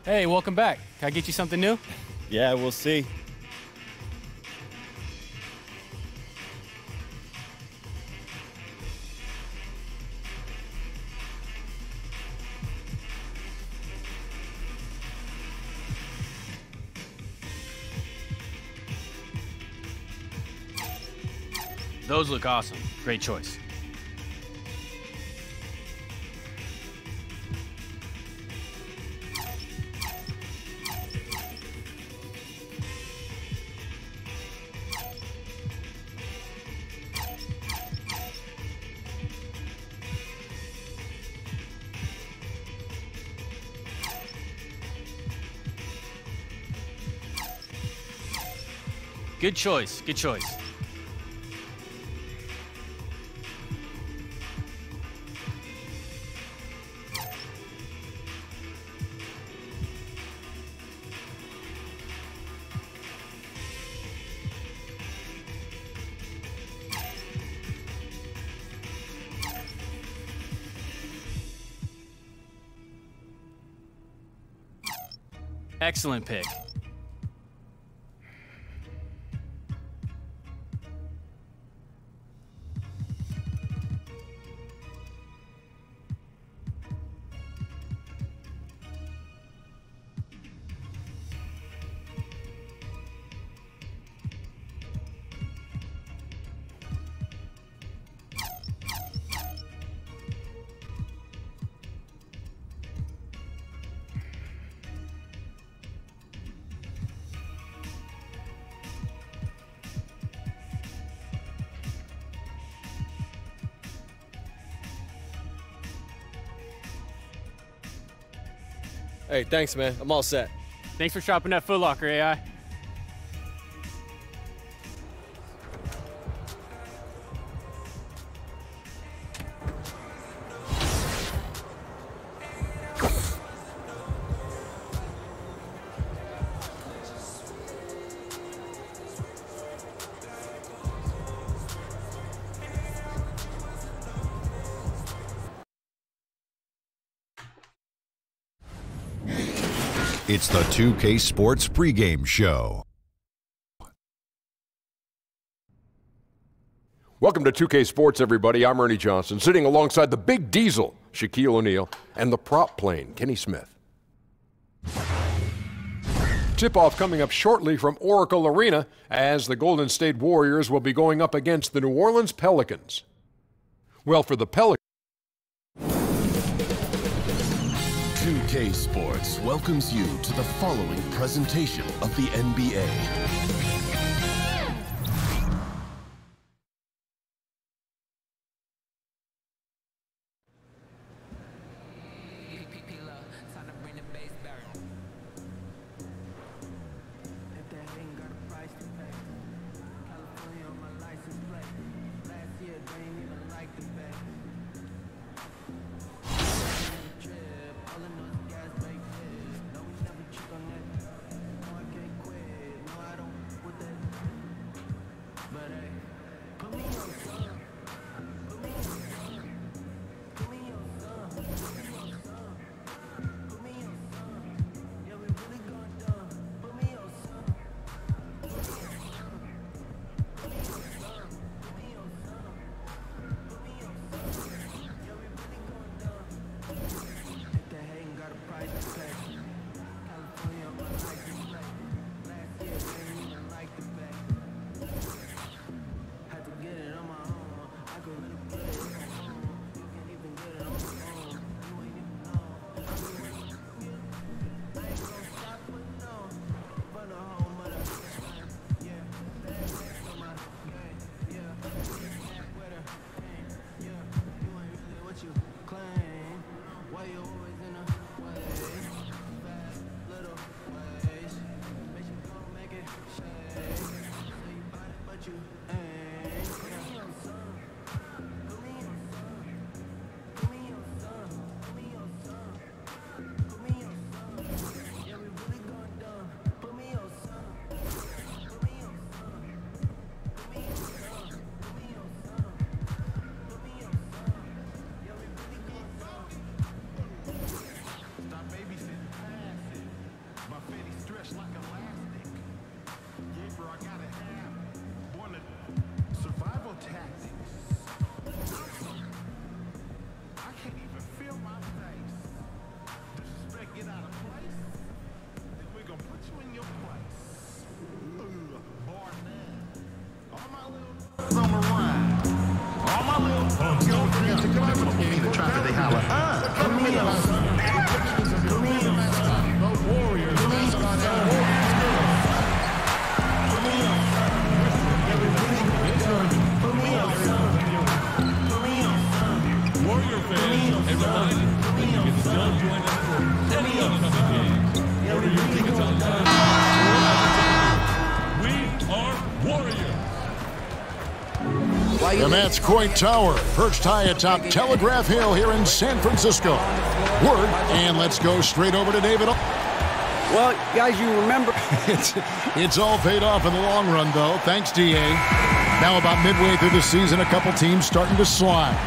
Hey, welcome back. Can I get you something new? Yeah, we'll see. Those look awesome. Great choice. Good choice. Good choice. Excellent pick. Hey, thanks, man. I'm all set. Thanks for shopping at Foot Locker, AI. It's the 2K Sports pregame show. Welcome to 2K Sports, everybody. I'm Ernie Johnson, sitting alongside the Big Diesel, Shaquille O'Neal, and the prop plane, Kenny Smith. Tip-off coming up shortly from Oracle Arena as the Golden State Warriors will be going up against the New Orleans Pelicans. Well, for the Pelicans, 2K Sports welcomes you to the following presentation of the NBA. And that's Coit Tower, perched high atop Telegraph Hill here in San Francisco. Word, and let's go straight over to David. Well, guys, you remember... it's all paid off in the long run, though. Thanks, D.A. Now about midway through the season, a couple teams starting to slide.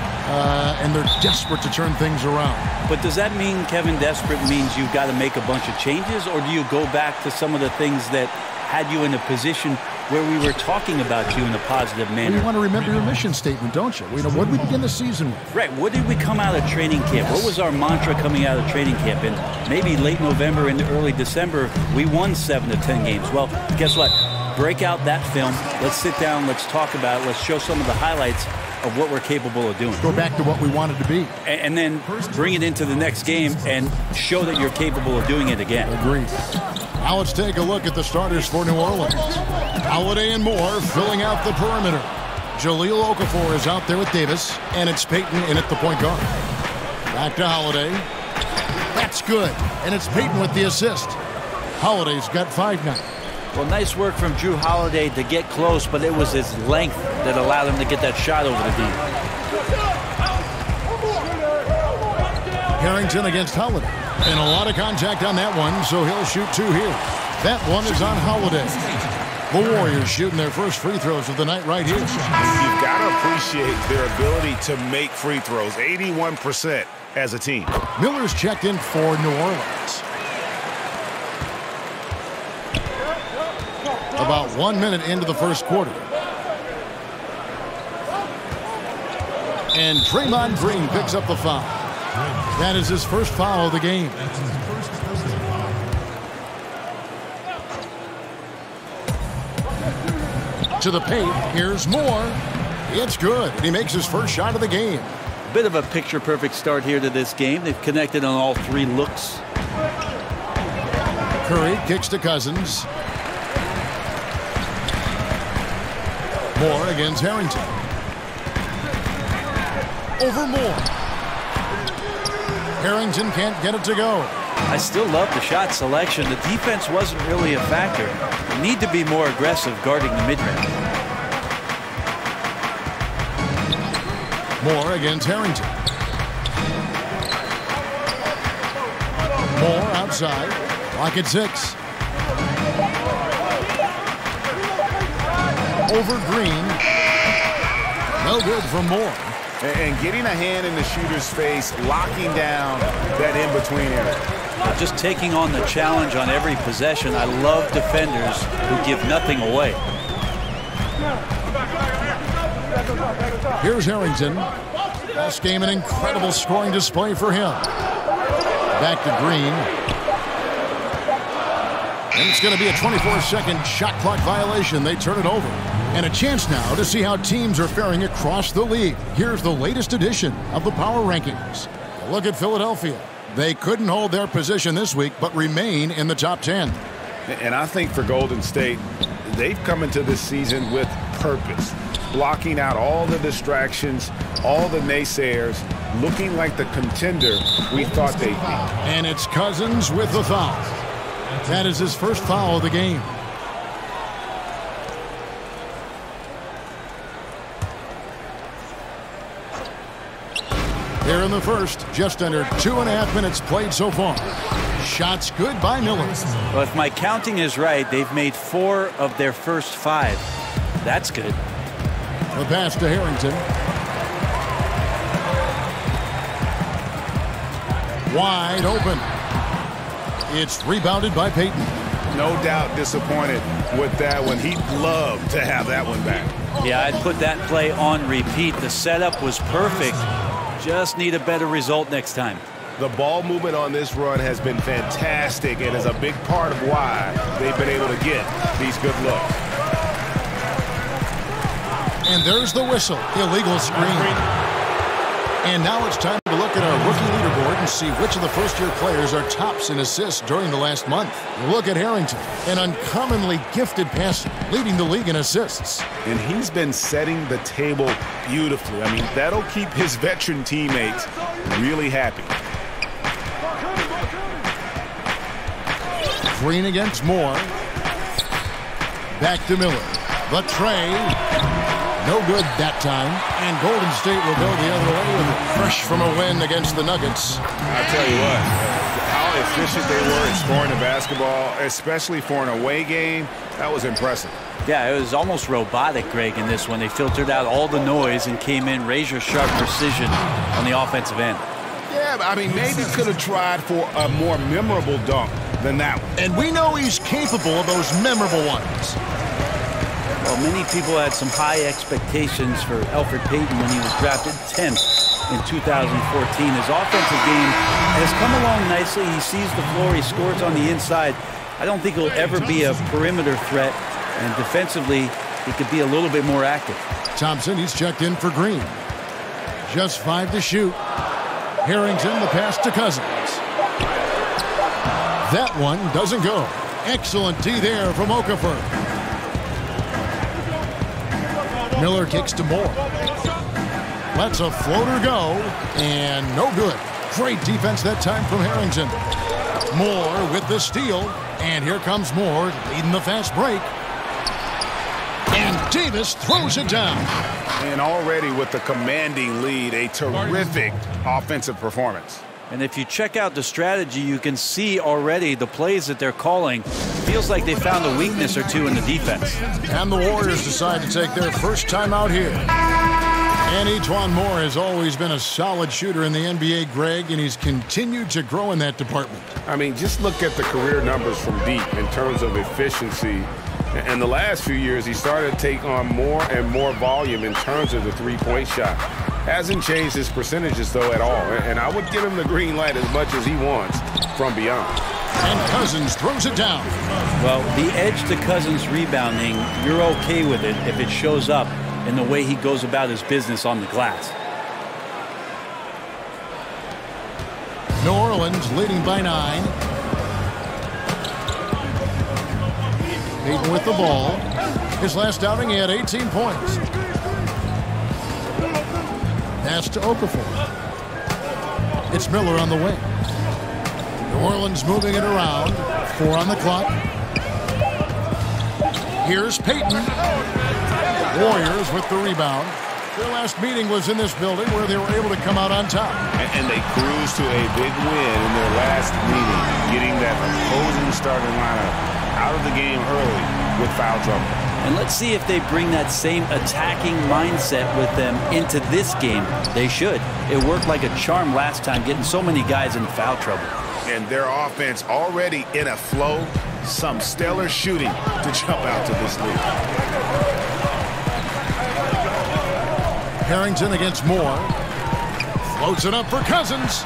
And they're desperate to turn things around. But does that mean, Kevin, desperate means you've got to make a bunch of changes? Or do you go back to some of the things that had you in a position where we were talking about you in a positive manner? Well, you want to remember your mission statement, don't you? What did we begin the season with? Right. What did we come out of training camp? What was our mantra coming out of training camp? And maybe late November into early December, we won 7 to 10 games. Well, guess what? Break out that film. Let's sit down. Let's talk about it. Let's show some of the highlights of what we're capable of doing. Go back to what we wanted to be. And then bring it into the next game and show that you're capable of doing it again. Agreed. Now let's take a look at the starters for New Orleans. Holiday and Moore filling out the perimeter. Jahlil Okafor is out there with Davis, and it's Payton in at the point guard. Back to Holiday. That's good, and it's Payton with the assist. Holiday's got 5 now. Well, nice work from Jrue Holiday to get close, but it was his length that allowed him to get that shot over the D. Harrington against Holiday. And a lot of contact on that one, so he'll shoot 2 here. That one is on Holiday. The Warriors shooting their first free throws of the night right here. You've got to appreciate their ability to make free throws. 81% as a team. Miller's checked in for New Orleans. About 1 minute into the first quarter. And Draymond Green picks up the foul. That is his first foul of the game. To the paint, here's Moore. It's good, and he makes his first shot of the game. Bit of a picture-perfect start here to this game. They've connected on all 3 looks. Curry kicks to Cousins. Moore against Harrington. Over Moore. Harrington can't get it to go. I still love the shot selection. The defense wasn't really a factor. You need to be more aggressive guarding the mid-range. Moore against Harrington. Moore outside. Clock at 6. Over Green. No good from Moore. And getting a hand in the shooter's face, locking down that in-between area. Just taking on the challenge on every possession. I love defenders who give nothing away. Here's Harrington. Last game, an incredible scoring display for him. Back to Green. And it's going to be a 24-second shot clock violation. They turn it over. And a chance now to see how teams are faring across the league. Here's the latest edition of the Power Rankings. Look at Philadelphia. They couldn't hold their position this week, but remain in the top 10. And I think for Golden State, they've come into this season with purpose. Blocking out all the distractions, all the naysayers, looking like the contender we thought they'd be. And it's Cousins with the foul. That is his first foul of the game. Here in the first, just under 2.5 minutes played so far. Shots good by Miller. Well, if my counting is right, they've made 4 of their first 5. That's good. The pass to Harrington. Wide open. It's rebounded by Payton. No doubt disappointed with that one. He'd love to have that one back. Yeah, I'd put that play on repeat. The setup was perfect. Just need a better result next time. The ball movement on this run has been fantastic and is a big part of why they've been able to get these good looks. And there's the whistle. Illegal screen. And now it's time to look at our rookie leaderboard and see which of the first-year players are tops in assists during the last month. Look at Harrington, an uncommonly gifted passer, leading the league in assists. And he's been setting the table beautifully. I mean, that'll keep his veteran teammates really happy. Green against Moore. Back to Miller. The tray. No good that time. And Golden State will go the other way with it. Fresh from a win against the Nuggets. I'll tell you what, how efficient they were in scoring the basketball, especially for an away game, that was impressive. Yeah, it was almost robotic, Greg, in this one. They filtered out all the noise and came in razor-sharp precision on the offensive end. Yeah, I mean, maybe could have tried for a more memorable dunk than that one. And we know he's capable of those memorable ones. Well, many people had some high expectations for Elfrid Payton when he was drafted 10th in 2014. His offensive game has come along nicely. He sees the floor. He scores on the inside. I don't think he'll ever be a perimeter threat. And defensively, he could be a little bit more active. Thompson, he's checked in for Green. Just 5 to shoot. Harrington, the pass to Cousins. That one doesn't go. Excellent D there from Okafor. Miller kicks to Moore. Lets a floater go, and no good. Great defense that time from Harrington. Moore with the steal, and here comes Moore leading the fast break. And Davis throws it down. And already with the commanding lead, a terrific offensive performance. And if you check out the strategy, you can see already the plays that they're calling. Feels like they found a weakness or two in the defense. And the Warriors decide to take their first time out here. And E'Twaun Moore has always been a solid shooter in the NBA, Greg, and he's continued to grow in that department. I mean, just look at the career numbers from deep in terms of efficiency. And the last few years, he started to take on more and more volume in terms of the three-point shot. Hasn't changed his percentages, though, at all. And I would give him the green light as much as he wants from beyond. And Cousins throws it down. Well, the edge to Cousins rebounding, you're okay with it if it shows up in the way he goes about his business on the glass. New Orleans leading by 9. Payton with the ball. His last outing, he had 18 points. Pass to Okafor. It's Miller on the wing. New Orleans moving it around. 4 on the clock. Here's Payton. Warriors with the rebound. Their last meeting was in this building where they were able to come out on top. And they cruised to a big win in their last meeting, getting that opposing starting lineup out of the game early with foul trouble. And let's see if they bring that same attacking mindset with them into this game. They should. It worked like a charm last time, getting so many guys in foul trouble. And their offense already in a flow. Some stellar shooting to jump out to this lead. Harrington against Moore. Floats it up for Cousins.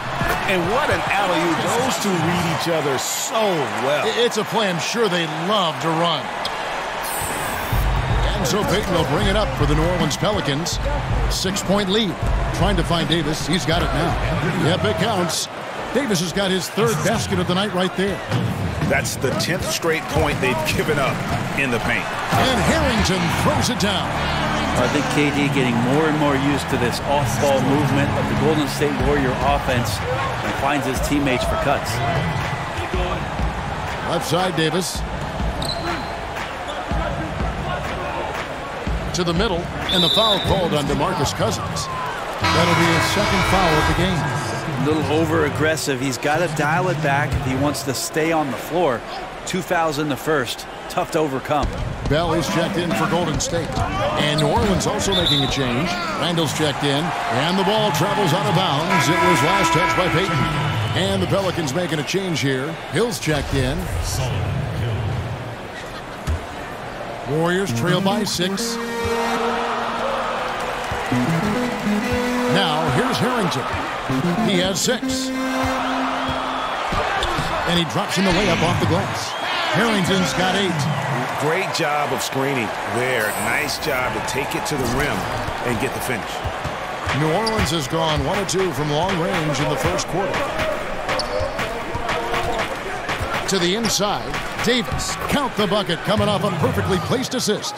And what an alley-oop. Those two read each other so well. It's a play I'm sure they love to run. And so Payton will bring it up for the New Orleans Pelicans. 6-point lead. Trying to find Davis. He's got it now. Yep, it counts. Davis has got his 3rd basket of the night right there. That's the 10th straight point they've given up in the paint. And Harrington throws it down. I think KD getting more and more used to this off-ball movement of the Golden State Warrior offense and finds his teammates for cuts. Left side, Davis. To the middle, and the foul called on DeMarcus Cousins. That'll be his 2nd foul of the game. A little over-aggressive. He's got to dial it back if he wants to stay on the floor. 2 fouls in the first. Tough to overcome. Bell is checked in for Golden State. And New Orleans also making a change. Randall's checked in. And the ball travels out of bounds. It was last touched by Payton. And the Pelicans making a change here. Hill's checked in. Warriors trail by 6. Now, here's Harrington. He has 6. And he drops in the layup off the glass. Harrington's got 8. Great job of screening there. Nice job to take it to the rim and get the finish. New Orleans has gone 1 of 2 from long range in the first quarter. To the inside, Davis. Count the bucket coming off a perfectly placed assist.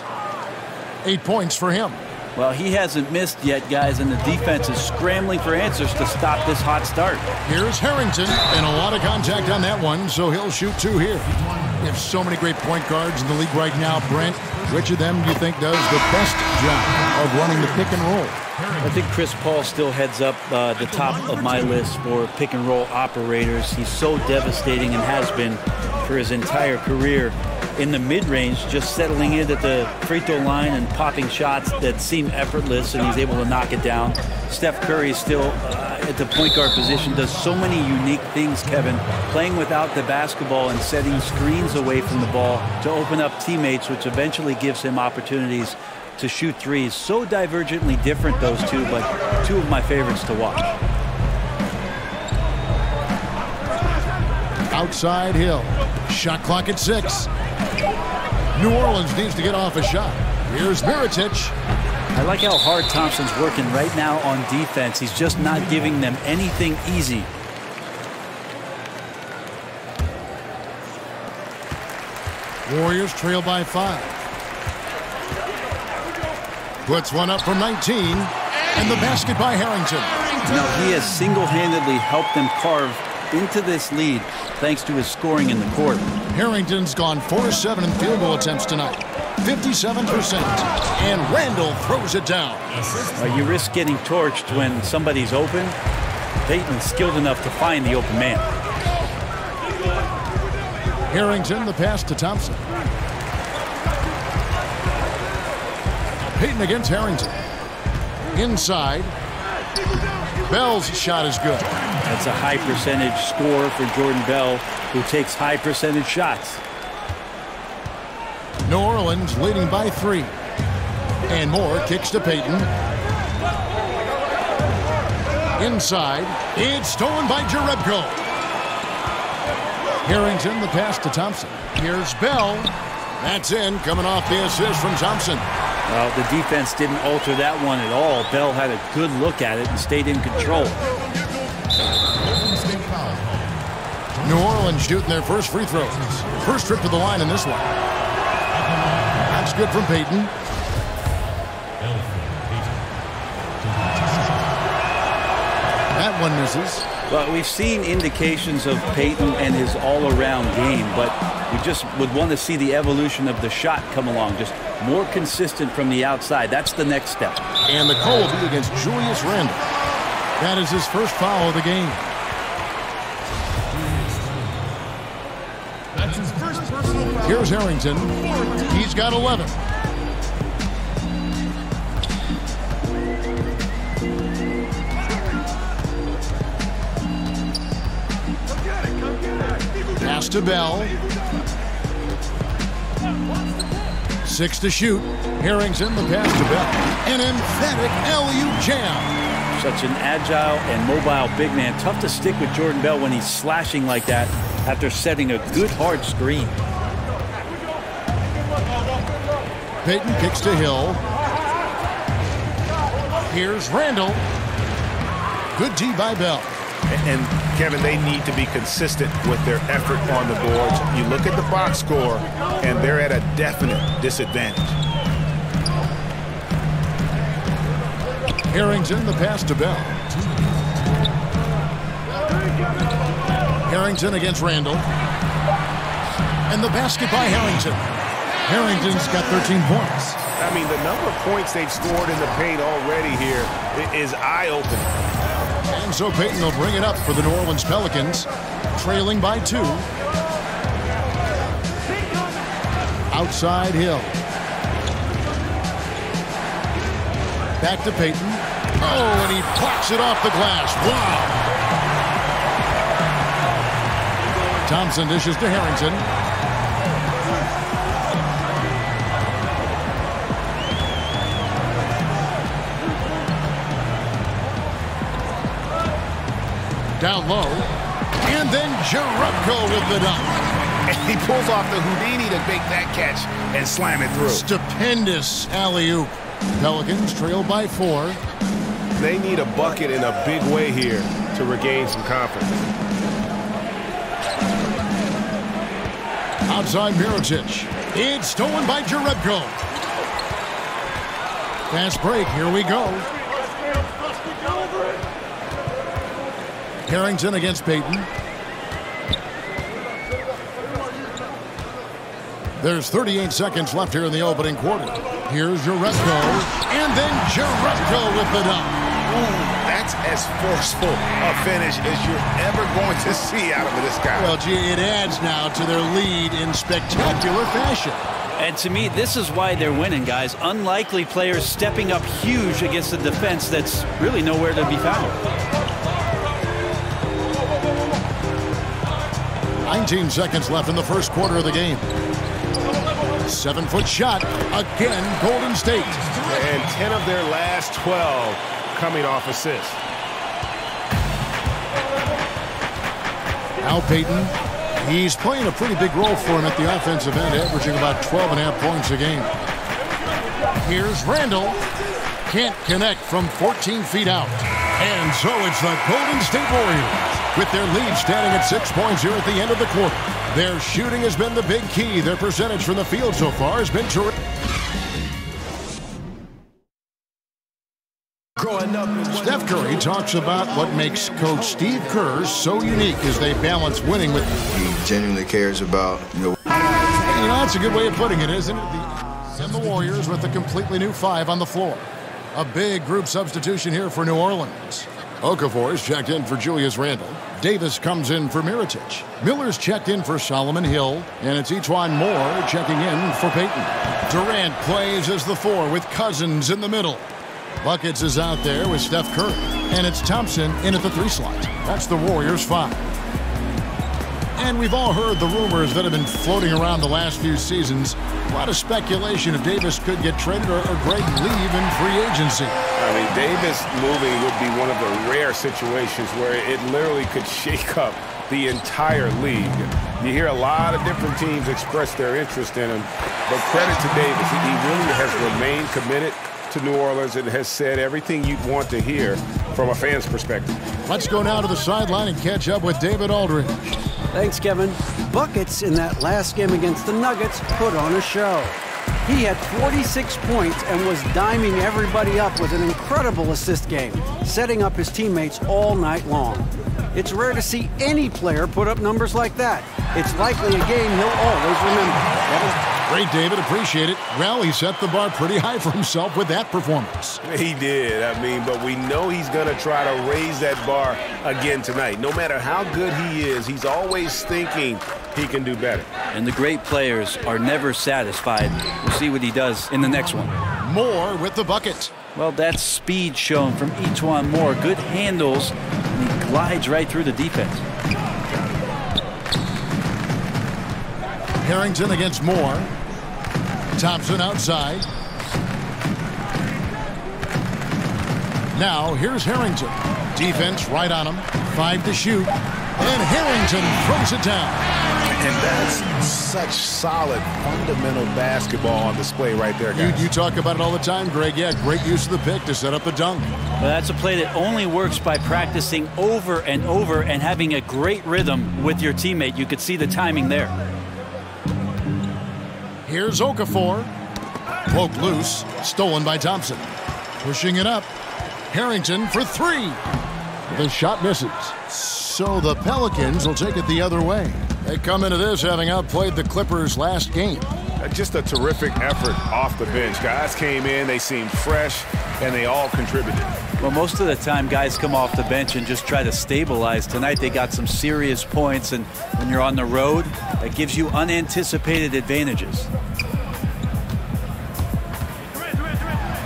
8 points for him. Well, he hasn't missed yet, guys, and the defense is scrambling for answers to stop this hot start. Here's Harrington, and a lot of contact on that one, so he'll shoot 2 here. We have so many great point guards in the league right now, Brent. Which of them do you think does the best job of running the pick and roll? I think Chris Paul still heads up the top of my list for pick and roll operators. He's so devastating and has been for his entire career. In the mid-range, just settling in at the free throw line and popping shots that seem effortless, and he's able to knock it down. Steph Curry is still at the point guard position, does so many unique things, Kevin, playing without the basketball and setting screens away from the ball to open up teammates, which eventually gives him opportunities to shoot threes. So divergently different, those two, but 2 of my favorites to watch. Outside Hill. Shot clock at 6. New Orleans needs to get off a shot. Here's Mirotic. I like how hard Thompson's working right now on defense. He's just not giving them anything easy. Warriors trail by 5. Puts one up from 19. And the basket by Harrington. Now, he has single-handedly helped them carve into this lead thanks to his scoring in the court. Harrington's gone 4-7 in field goal attempts tonight. 57%. And Randall throws it down. You risk getting torched when somebody's open. Payton's skilled enough to find the open man. Harrington, the pass to Thompson. Payton against Harrington. Inside. Bell's shot is good. That's a high percentage score for Jordan Bell, who takes high percentage shots. New Orleans leading by 3. And Moore kicks to Payton. Inside. It's stolen by Jerebko. Harrington, the pass to Thompson. Here's Bell. That's in, coming off the assist from Thompson. Well, the defense didn't alter that one at all. Bell had a good look at it and stayed in control. New Orleans shooting their first free throws. First trip to the line in this one. That's good from Payton. That one misses. Well, we've seen indications of Payton and his all-around game, but we just would want to see the evolution of the shot come along, just more consistent from the outside. That's the next step. And the call will be against Julius Randle. That is his first foul of the game. That's his first personal foul. Here's Harrington. He's got 11. Pass to Bell. 6 to shoot. Harrington, the pass to Bell. An emphatic alley-oop jam. Such an agile and mobile big man. Tough to stick with Jordan Bell when he's slashing like that after setting a good hard screen. Payton kicks to Hill. Here's Randall. Good D by Bell. And Kevin, they need to be consistent with their effort on the boards. You look at the box score, and they're at a definite disadvantage. Harrington, the pass to Bell. Harrington against Randall. And the basket by Harrington. Harrington's got 13 points. I mean, the number of points they've scored in the paint already here is eye-opening. And so Payton will bring it up for the New Orleans Pelicans, trailing by 2. Outside Hill. Back to Payton. Oh, and he plucks it off the glass. Wow. Thompson dishes to Harrington. Down low. And then Jerebko with the dunk. And he pulls off the Houdini to make that catch and slam it through. Stupendous alley-oop. Pelicans trail by 4. They need a bucket in a big way here to regain some confidence. Outside Mirotic. It's stolen by Jerebko. Fast break. Here we go. Harrington against Payton. There's 38 seconds left here in the opening quarter. Here's Jerebko, and then Jerebko with the dunk. Ooh, that's as forceful a finish as you're ever going to see out of this guy. Well, gee, it adds now to their lead in spectacular fashion. And to me, this is why they're winning, guys. Unlikely players stepping up huge against a defense that's really nowhere to be found. 19 seconds left in the first quarter of the game. 7-foot shot, again, Golden State. And 10 of their last 12 coming off assists. Al Payton, he's playing a pretty big role for him at the offensive end, averaging about 12.5 points a game. Here's Randall. Can't connect from 14 feet out. And so it's the Golden State Warriors with their lead standing at 6 points here at the end of the quarter. Their shooting has been the big key. Their percentage from the field so far has been terrific. Steph Curry talks about what makes Coach Steve Kerr so unique as they balance winning with... He genuinely cares about, that's a good way of putting it, isn't it? And the Warriors with a completely new 5 on the floor. A big group substitution here for New Orleans. Okafor is checked in for Julius Randle. Davis comes in for Mirotic. Miller's checked in for Solomon Hill. And it's Etuan Moore checking in for Payton. Durant plays as the 4 with Cousins in the middle. Buckets is out there with Steph Curry. And it's Thompson in at the 3 slot. That's the Warriors' 5. And we've all heard the rumors that have been floating around the last few seasons. A lot of speculation if Davis could get traded or Greg leave in free agency. I mean, Davis moving would be one of the rare situations where it literally could shake up the entire league. You hear a lot of different teams express their interest in him, but credit to Davis. He really has remained committed to New Orleans and has said everything you'd want to hear from a fan's perspective. Let's go now to the sideline and catch up with David Aldridge. Thanks, Kevin. Buckets in that last game against the Nuggets put on a show. He had 46 points and was diming everybody up with an incredible assist game, setting up his teammates all night long. It's rare to see any player put up numbers like that. It's likely a game he'll always remember. Kevin? Great, David. Appreciate it. Well, he set the bar pretty high for himself with that performance. He did. But we know he's going to try to raise that bar again tonight. No matter how good he is, he's always thinking he can do better. And the great players are never satisfied. We'll see what he does in the next one. Moore with the bucket. Well, that's speed shown from Etuan Moore. Good handles, and he glides right through the defense. Harrington against Moore. Thompson outside. Now, here's Harrington. Defense right on him. 5 to shoot. And Harrington throws it down. And that's such solid, fundamental basketball on display right there, guys. You talk about it all the time, Greg. Yeah, great use of the pick to set up the dunk. Well, that's a play that only works by practicing over and over and having a great rhythm with your teammate. You could see the timing there. Here's Okafor. Poke loose. Stolen by Thompson. Pushing it up. Harrington for 3. The shot misses. So the Pelicans will take it the other way. They come into this having outplayed the Clippers last game. Just a terrific effort off the bench. Guys came in, they seemed fresh, and they all contributed. Well, most of the time, guys come off the bench and just try to stabilize. Tonight, they got some serious points, and when you're on the road, that gives you unanticipated advantages.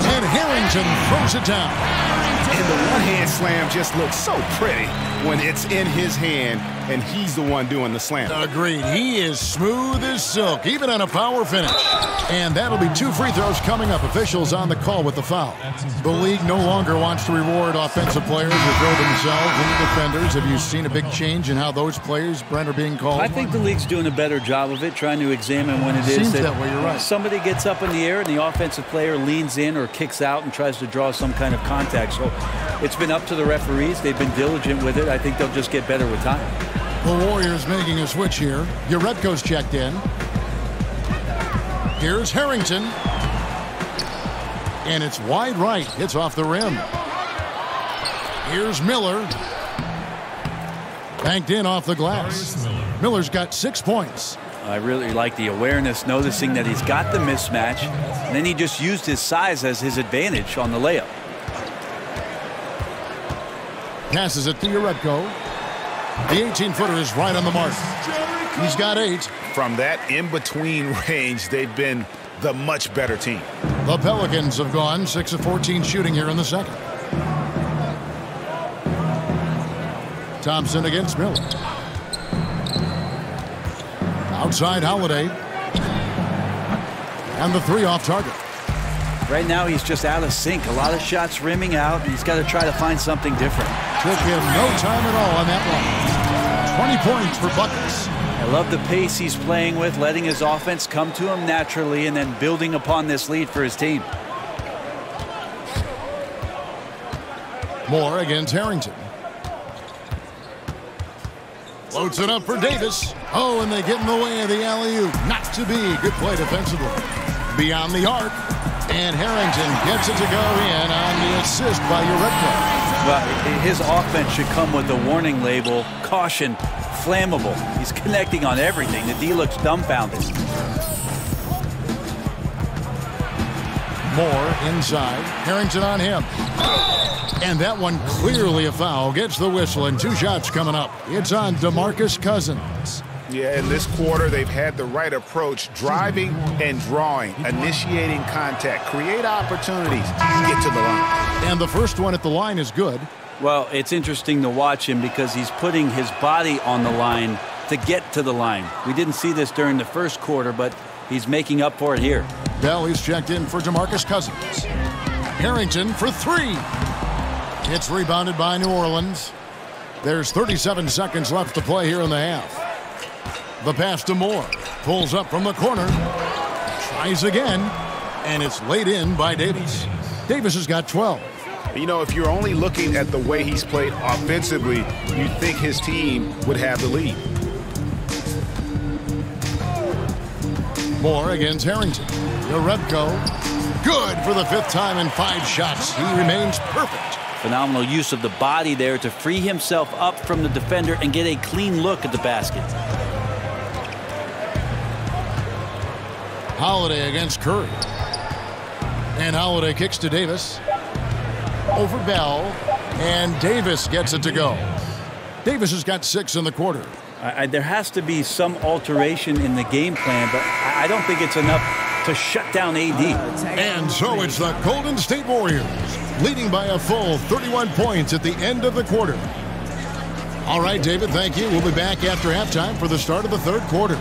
And Harrington throws it down. And the one-hand slam just looks so pretty when it's in his hand and he's the one doing the slam. Agreed. He is smooth as silk, even on a power finish. And that'll be 2 free throws coming up. Officials on the call with the foul. The league no longer wants to reward offensive players who throw themselves into defenders. Have you seen a big change in how those players, Brent, are being called? I think the league's doing a better job of it, trying to examine when it Seems that way, you're right. Somebody gets up in the air and the offensive player leans in or kicks out and tries to draw some kind of contact. So it's been up to the referees. They've been diligent with it. I think they'll just get better with time. The Warriors making a switch here. Jerebko's checked in. Here's Harrington. And it's wide right. Hits off the rim. Here's Miller. Banked in off the glass. Miller's got 6 points. I really like the awareness, noticing that he's got the mismatch, and then he just used his size as his advantage on the layup. Passes it to Urebko. The 18-footer is right on the mark. He's got 8. From that in-between range, they've been the much better team. The Pelicans have gone 6 of 14 shooting here in the second. Thompson against Miller. Outside Holiday. And the 3 off target. Right now he's just out of sync. A lot of shots rimming out, and he's got to try to find something different. Took him no time at all on that one. 20 points for Buckets. I love the pace he's playing with, letting his offense come to him naturally and then building upon this lead for his team. Moore against Harrington. Floats it up for Davis. Oh, and they get in the way of the alley-oop. Not to be. Good play defensively. Beyond the arc. And Harrington gets it to go in on the assist by Urebko. Well, his offense should come with a warning label, caution, flammable. He's connecting on everything. The D looks dumbfounded. Moore inside. Harrington on him. And that one clearly a foul. Gets the whistle, and 2 shots coming up. It's on DeMarcus Cousins. Yeah, in this quarter, they've had the right approach, driving and drawing, initiating contact, create opportunities, get to the line. And the first one at the line is good. Well, it's interesting to watch him because he's putting his body on the line to get to the line. We didn't see this during the first quarter, but he's making up for it here. Bell is checked in for DeMarcus Cousins. Harrington for 3. It's rebounded by New Orleans. There's 37 seconds left to play here in the half. The pass to Moore. Pulls up from the corner. Tries again. And it's laid in by Davis. Davis has got 12. You know, if you're only looking at the way he's played offensively, you'd think his team would have the lead. Moore against Harrington. Urebko. Good for the 5th time in 5 shots. He remains perfect. Phenomenal use of the body there to free himself up from the defender and get a clean look at the basket. Holiday against Curry. And Holiday kicks to Davis. Over Bell. And Davis gets it to go. Davis has got 6 in the quarter. There has to be some alteration in the game plan, but I don't think it's enough to shut down AD. And so it's the Golden State Warriors leading by a full 31 points at the end of the quarter. All right, David, thank you. We'll be back after halftime for the start of the 3rd quarter.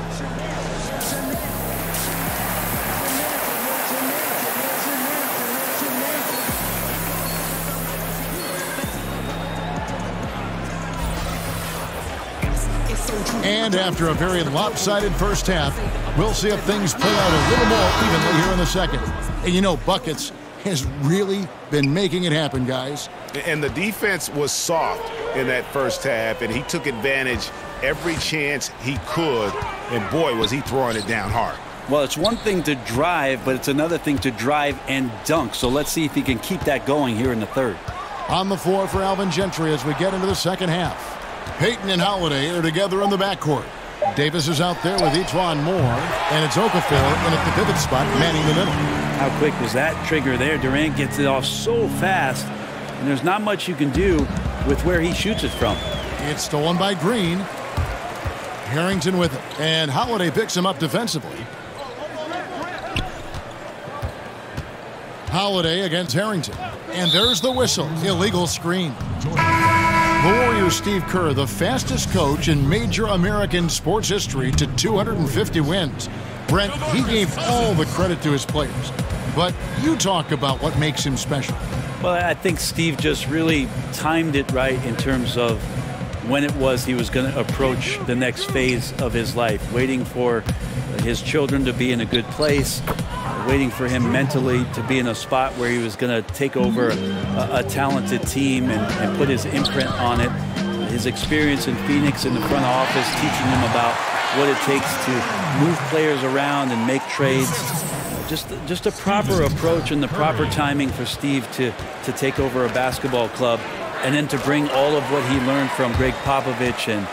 And after a very lopsided first half, we'll see if things play out a little more evenly here in the second. And you know, Buckets has really been making it happen, guys. And the defense was soft in that first half, and he took advantage every chance he could. And boy, was he throwing it down hard. Well, it's one thing to drive, but it's another thing to drive and dunk. So let's see if he can keep that going here in the 3rd. On the floor for Alvin Gentry as we get into the second half. Payton and Holiday are together in the backcourt. Davis is out there with E'Twaun Moore, and it's Okafor in at the pivot spot, manning the middle. How quick was that trigger there? Durant gets it off so fast, and there's not much you can do with where he shoots it from. It's stolen by Green. Harrington with it, and Holiday picks him up defensively. Holiday against Harrington, and there's the whistle. Illegal screen. The Warriors' Steve Kerr, the fastest coach in major American sports history to 250 wins. Brent, he gave all the credit to his players. But you talk about what makes him special. Well, I think Steve just really timed it right in terms of when it was he was going to approach the next phase of his life, waiting for his children to be in a good place, waiting for him mentally to be in a spot where he was going to take over a talented team and put his imprint on it. His experience in Phoenix in the front office, teaching him about what it takes to move players around and make trades. Just a proper approach and the proper timing for Steve to take over a basketball club, and then to bring all of what he learned from Greg Popovich and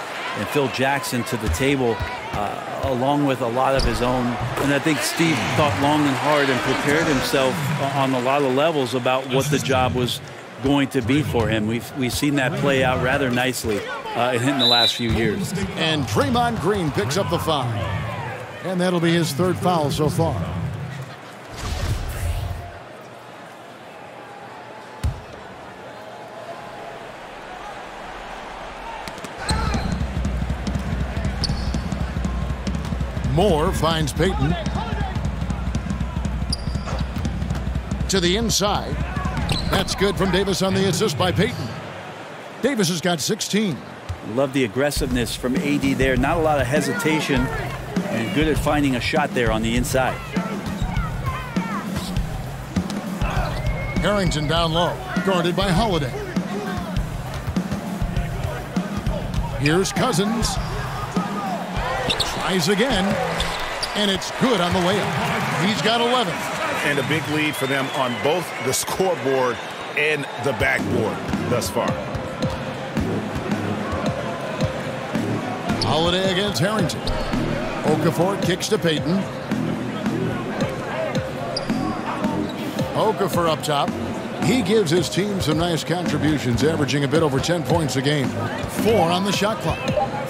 Phil Jackson to the table, along with a lot of his own. And I think Steve thought long and hard and prepared himself on a lot of levels about what the job was going to be for him. We've seen that play out rather nicely in the last few years. And Draymond Green picks up the foul. And that'll be his third foul so far. Moore finds Payton. To the inside. That's good from Davis on the assist by Payton. Davis has got 16. Love the aggressiveness from AD there. Not a lot of hesitation, and good at finding a shot there on the inside. Harrington down low, guarded by Holiday. Here's Cousins. Tries again, and it's good on the layup. He's got 11. And a big lead for them on both the scoreboard and the backboard thus far. Holiday against Harrington. Okafor kicks to Payton. Okafor up top. He gives his team some nice contributions, averaging a bit over 10 points a game. 4 on the shot clock.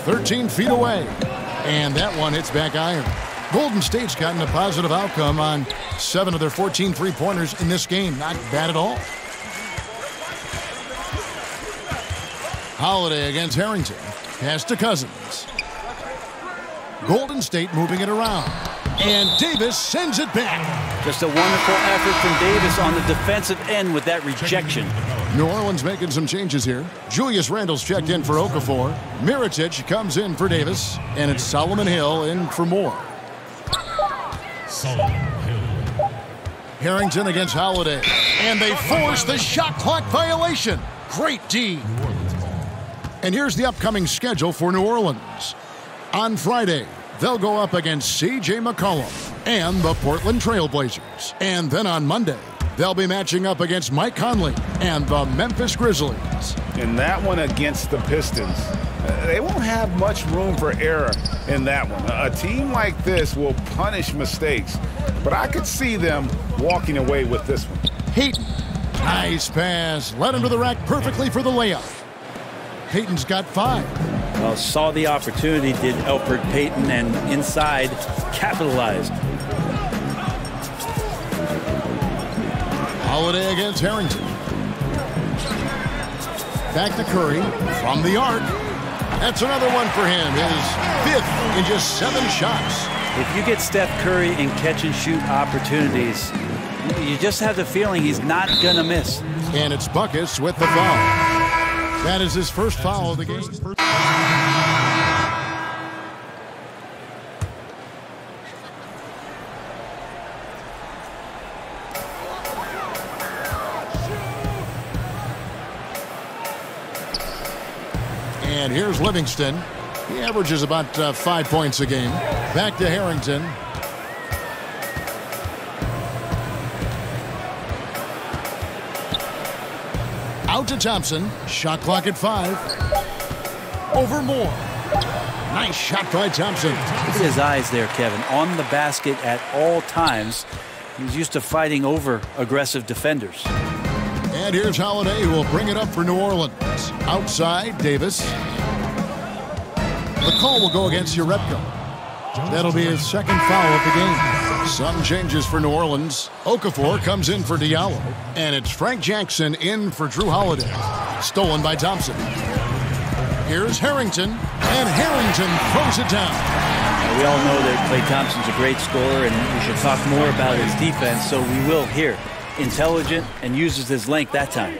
13 feet away. And that one hits back iron. Golden State's gotten a positive outcome on 7 of their 14 three-pointers in this game. Not bad at all. Holiday against Harrington. Pass to Cousins. Golden State moving it around. And Davis sends it back. Just a wonderful effort from Davis on the defensive end with that rejection. New Orleans making some changes here. Julius Randle's checked in for Okafor. Mirotic comes in for Davis. And it's Solomon Hill in for Moore. Harrington against Holiday. And they force the shot clock violation. Great D. And here's the upcoming schedule for New Orleans. On Friday, they'll go up against C.J. McCollum and the Portland Trail Blazers. And then on Monday, they'll be matching up against Mike Conley and the Memphis Grizzlies. And that one against the Pistons, they won't have much room for error in that one. A team like this will punish mistakes, but I could see them walking away with this one. Payton, nice pass, led him to the rack perfectly for the layup. Payton's got 5. Well, saw the opportunity, did Elfrid Payton, and inside capitalized. Holiday against Harrington. Back to Curry from the arc. That's another one for him. His 5th in just 7 shots. If you get Steph Curry in catch-and-shoot opportunities, you just have the feeling he's not going to miss. And it's Buckets with the foul. That is his first foul of the game. And here's Livingston. He averages about 5 points a game. Back to Harrington. Out to Thompson. Shot clock at 5. Over Moore. Nice shot by Thompson. Look at his eyes there, Kevin. On the basket at all times. He's used to fighting over aggressive defenders. And here's Holiday, who will bring it up for New Orleans. Outside, Davis. The call will go against Jerebko. That'll be his second foul of the game. Some changes for New Orleans. Okafor comes in for Diallo. And it's Frank Jackson in for Drew Holiday. Stolen by Thompson. Here's Harrington. And Harrington throws it down. We all know that Klay Thompson's a great scorer, and we should talk more about his defense, so we will here. Intelligent and uses his length that time.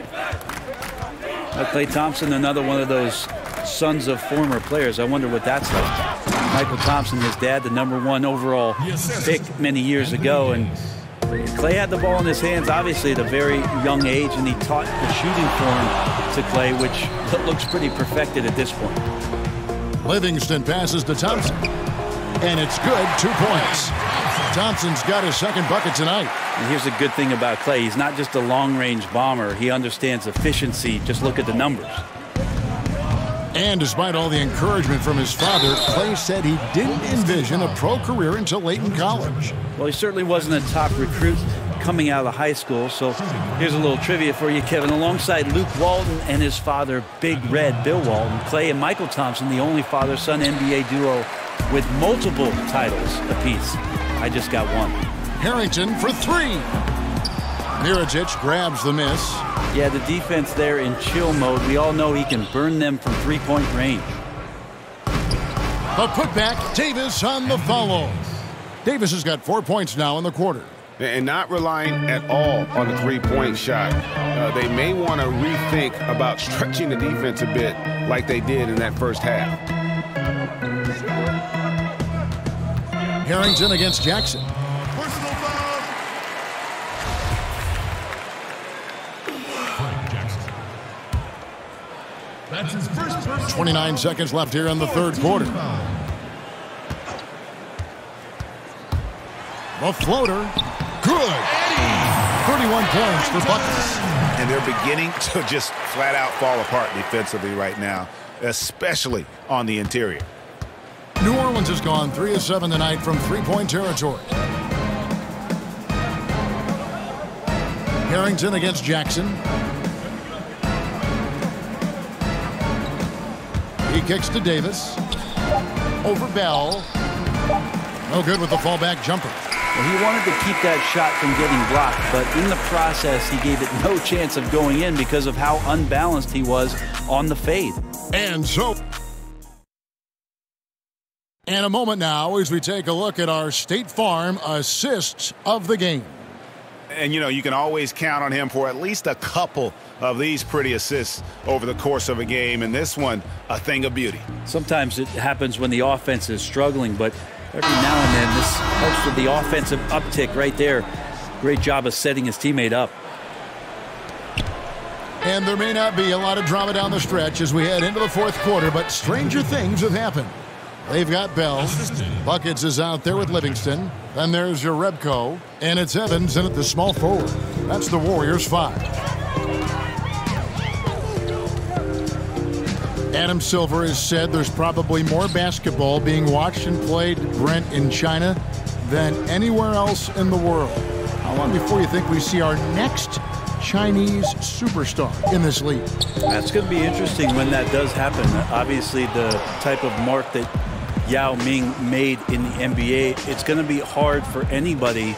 Klay Thompson, another one of those sons of former players. I wonder what that's like. Michael Thompson, his dad, the #1 overall pick many years ago, and Klay had the ball in his hands, obviously, at a very young age, and he taught the shooting form to Klay, which looks pretty perfected at this point. Livingston passes to Thompson, and it's good. 2 points. Thompson's got his second bucket tonight. And here's the good thing about Klay. He's not just a long-range bomber. He understands efficiency. Just look at the numbers. And despite all the encouragement from his father, Klay said he didn't envision a pro career until late in college. Well, he certainly wasn't a top recruit coming out of high school. So here's a little trivia for you, Kevin. Alongside Luke Walton and his father, Big Red Bill Walton, Klay and Michael Thompson, the only father-son NBA duo with multiple titles apiece. I just got one. Harrington for three. Mirotic grabs the miss. Yeah, the defense there in chill mode. We all know he can burn them from three-point range. The putback, Davis on the follow. Davis has got 4 points now in the quarter. And not relying at all on the three-point shot. They may want to rethink about stretching the defense a bit like they did in that first half. Harrington against Jackson. That's his first personal 29 seconds left here in the third quarter. The floater. Good. 31 points for Buckets. And they're beginning to just flat out fall apart defensively right now, especially on the interior. New Orleans has gone 3 of 7 tonight from three-point territory. Harrington against Jackson. He kicks to Davis. Over Bell. No good with the fallback jumper. Well, he wanted to keep that shot from getting blocked, but in the process, he gave it no chance of going in because of how unbalanced he was on the fade. And a moment now as we take a look at our State Farm assists of the game. And, you know, you can always count on him for at least a couple of these pretty assists over the course of a game. And this one, a thing of beauty. Sometimes it happens when the offense is struggling, but every now and then this helps with the offensive uptick right there. Great job of setting his teammate up. And there may not be a lot of drama down the stretch as we head into the fourth quarter, but stranger things have happened. They've got Bell. Buckets is out there with Livingston. Then there's Jerebko. And it's Evans in at the small forward. That's the Warriors 5. Adam Silver has said there's probably more basketball being watched and played, Brent, in China than anywhere else in the world. How long before you think we see our next Chinese superstar in this league? That's going to be interesting when that does happen. Obviously, the type of mark that Yao Ming made in the NBA, it's going to be hard for anybody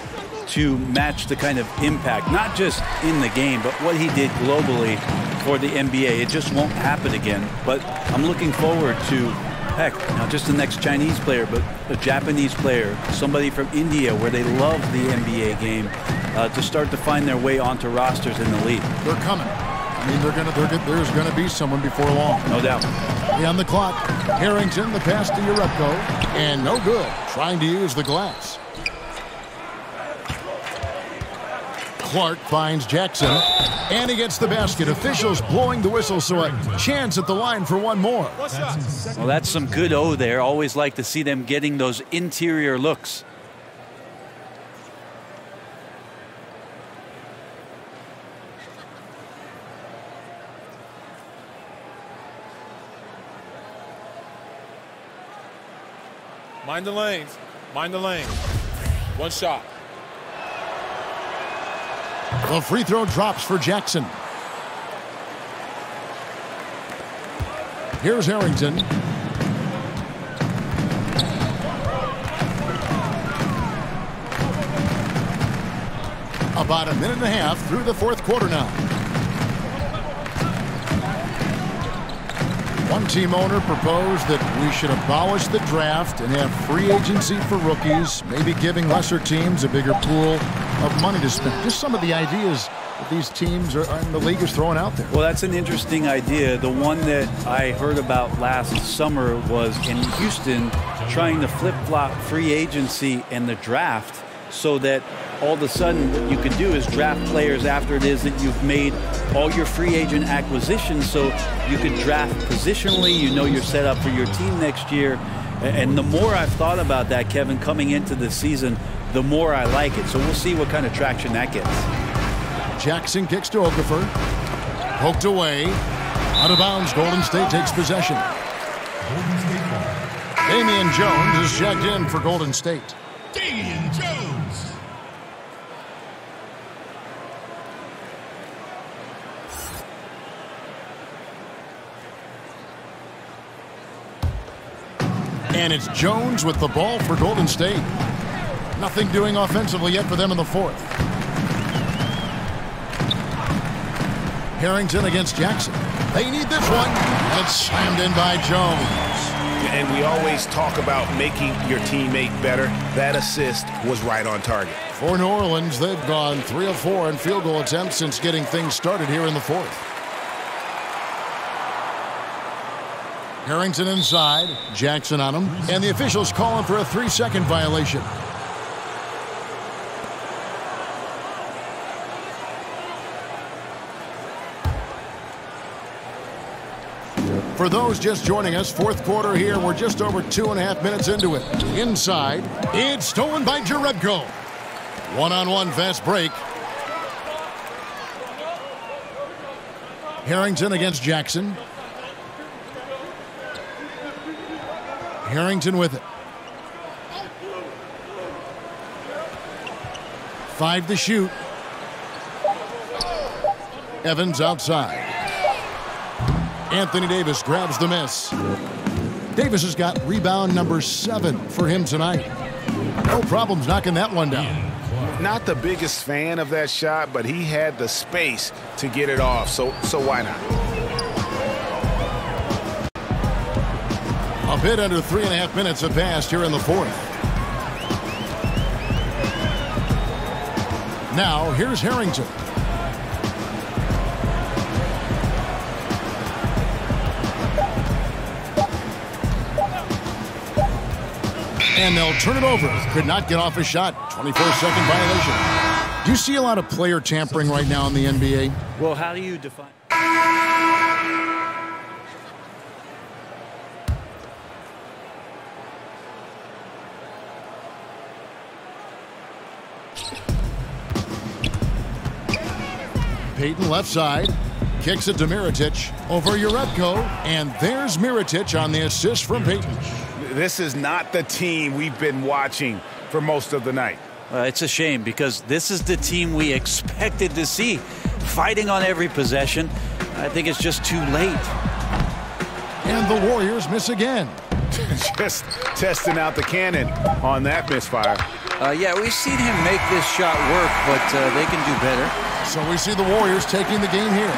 to match the kind of impact, not just in the game, but what he did globally for the NBA. It just won't happen again. But I'm looking forward to, heck, not just the next Chinese player, but a Japanese player, somebody from India where they love the NBA game, to start to find their way onto rosters in the league. They're coming. I mean, there's going to be someone before long. No doubt. On the clock, Harrington, the pass to Jerebko, and no good. Trying to use the glass. Clark finds Jackson, and he gets the basket. Officials blowing the whistle, so a chance at the line for one more. Well, that's some good O there. Always like to see them getting those interior looks. Mind the lanes. Mind the lane. One shot. The free throw drops for Jackson. Here's Harrington. About a minute and a half through the fourth quarter now. One team owner proposed that we should abolish the draft and have free agency for rookies, maybe giving lesser teams a bigger pool of money to spend. Just some of the ideas that these teams in the league is throwing out there. Well, that's an interesting idea. The one that I heard about last summer was in Houston trying to flip-flop free agency and the draft so that all of a sudden what you could do is draft players after it is that you've made all your free agent acquisitions, so you could draft positionally. You know you're set up for your team next year. And the more I've thought about that, Kevin, coming into the season, the more I like it. So we'll see what kind of traction that gets. Jackson kicks to Okafor. Poked away. Out of bounds. Golden State takes possession. Damian Jones is checked in for Golden State. Damian Jones. And it's Jones with the ball for Golden State. Nothing doing offensively yet for them in the fourth. Harrington against Jackson. They need this one. And it's slammed in by Jones. And we always talk about making your teammate better. That assist was right on target. For New Orleans, they've gone 3 of 4 in field goal attempts since getting things started here in the fourth. Harrington inside, Jackson on him, and the officials calling for a 3-second violation. For those just joining us, fourth quarter here, we're just over 2.5 minutes into it. Inside, it's stolen by Jerebko. One-on-one fast break. Harrington against Jackson. Harrington with it. 5 to shoot. Evans outside. Anthony Davis grabs the miss. Davis has got rebound number 7 for him tonight. No problems knocking that one down. Not the biggest fan of that shot, but he had the space to get it off, so why not? A bit under 3.5 minutes have passed here in the fourth. Now, here's Harrington. And they'll turn it over. Could not get off a shot. 24-second violation. Do you see a lot of player tampering right now in the NBA? Well, how do you define? Payton left side. Kicks it to Mirotic. Over Jerebko. And there's Mirotic on the assist from Payton. This is not the team we've been watching for most of the night. It's a shame because this is the team we expected to see. Fighting on every possession. I think it's just too late. And the Warriors miss again. Just testing out the cannon on that misfire. Yeah, we've seen him make this shot work, but they can do better. So we see the Warriors taking the game here.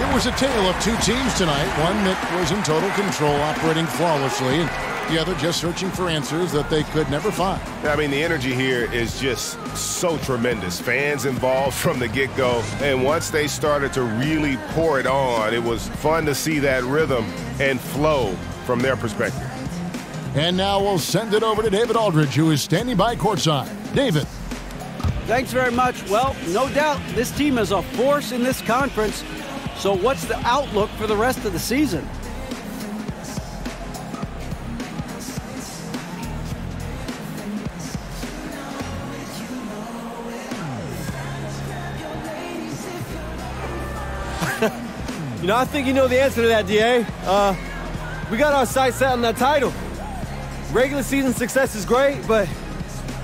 It was a tale of 2 teams tonight. One that was in total control, operating flawlessly, and the other just searching for answers that they could never find. I mean, the energy here is just so tremendous. Fans involved from the get-go, and once they started to really pour it on, it was fun to see that rhythm and flow from their perspective. And now we'll send it over to David Aldridge, who is standing by courtside. David. Thanks very much. Well, no doubt this team is a force in this conference. So what's the outlook for the rest of the season? You know, I think you know the answer to that, DA. We got our sights set on that title. Regular season success is great, but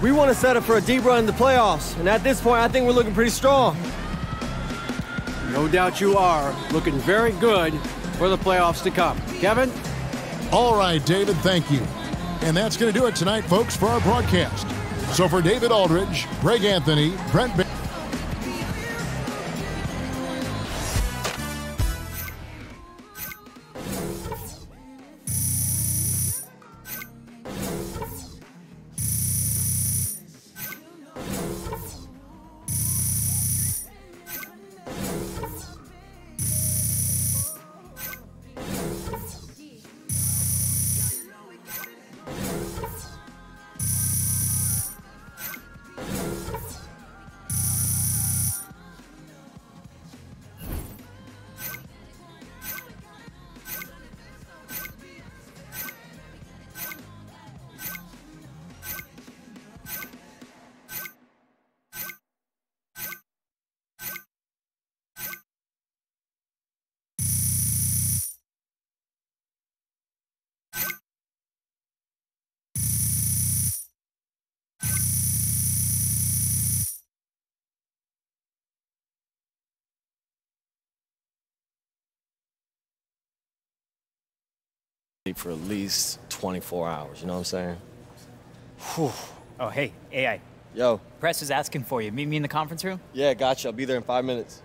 we want to set up for a deep run in the playoffs. And at this point, I think we're looking pretty strong. No doubt you are. Looking very good for the playoffs to come. Kevin? All right, David, thank you. And that's going to do it tonight, folks, for our broadcast. So for David Aldridge, Greg Anthony, Brent Bates, for at least 24 hours, you know what I'm saying? Whew. Oh, hey, AI. Yo. Press is asking for you. Meet me in the conference room? Yeah, gotcha. I'll be there in 5 minutes.